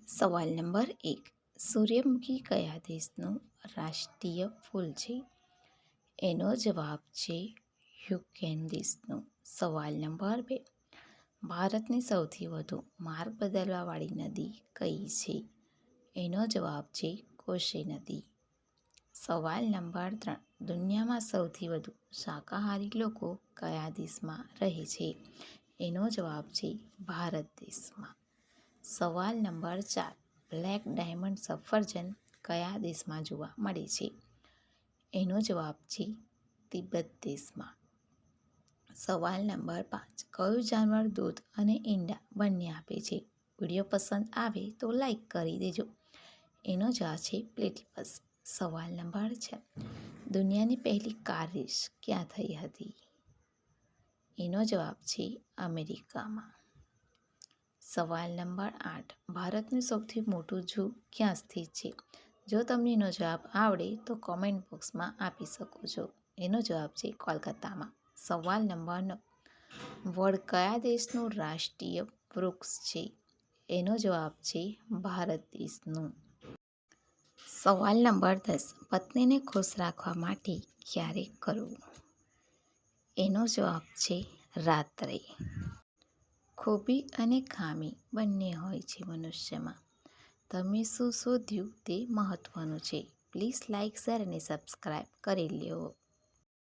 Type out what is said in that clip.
સવાલ નંબર 1. સૂર્યમુખી કયા દેશનું રાષ્ટ્રીય ફૂલ છે? એનો જવાબ છે યુક્રેન દેશનું. સવાલ નંબર 2. ભારતની સૌથી વધુ માર્ગ બદલવાવાળી નદી કઈ છે? એનો જવાબ છે કોસી નદી. સવાલ નંબર 3. દુનિયામાં સૌથી વધુ શાકાહારી લોકો કયા દેશમાં રહે છે? એનો જવાબ છે ભારત દેશમાં. સવાલ નંબર 4. બ્લેક ડાયમંડ સફરજન કયા દેશમાં જોવા મળે છે? એનો જવાબ છે તિબેટ દેશમાં. સવાલ નંબર 5. કયું જાનવર દૂધ અને ઈંડા બંને આપે છે? વિડીયો પસંદ આવે તો લાઈક કરી દેજો. એનો જવાબ છે પ્લેટિપસ. સવાલ નંબર 6. દુનિયાની પહેલી કાર રેસ ક્યાં થઈ હતી? એનો જવાબ છે અમેરિકામાં. સવાલ નંબર 8. ભારતનું સૌથી મોટું ઝૂ ક્યાં સ્થિત છે? જો તમને એનો જવાબ આવડે તો કોમેન્ટ બોક્સમાં આપી શકો છો. એનો જવાબ છે કોલકાતામાં. સવાલ નંબર 9. વડ કયા દેશનું રાષ્ટ્રીય વૃક્ષ છે? એનો જવાબ છે ભારત દેશનું. સવાલ નંબર 10. પત્નીને ખુશ રાખવા માટે ક્યારે કરવું? એનો જવાબ છે રાત્રે. ખૂબી અને ખામી બંને હોય છે મનુષ્યમાં. તમે શું શોધ્યું તે મહત્વનું છે. પ્લીઝ લાઇક, શેર અને સબસ્ક્રાઈબ કરી લ્યો.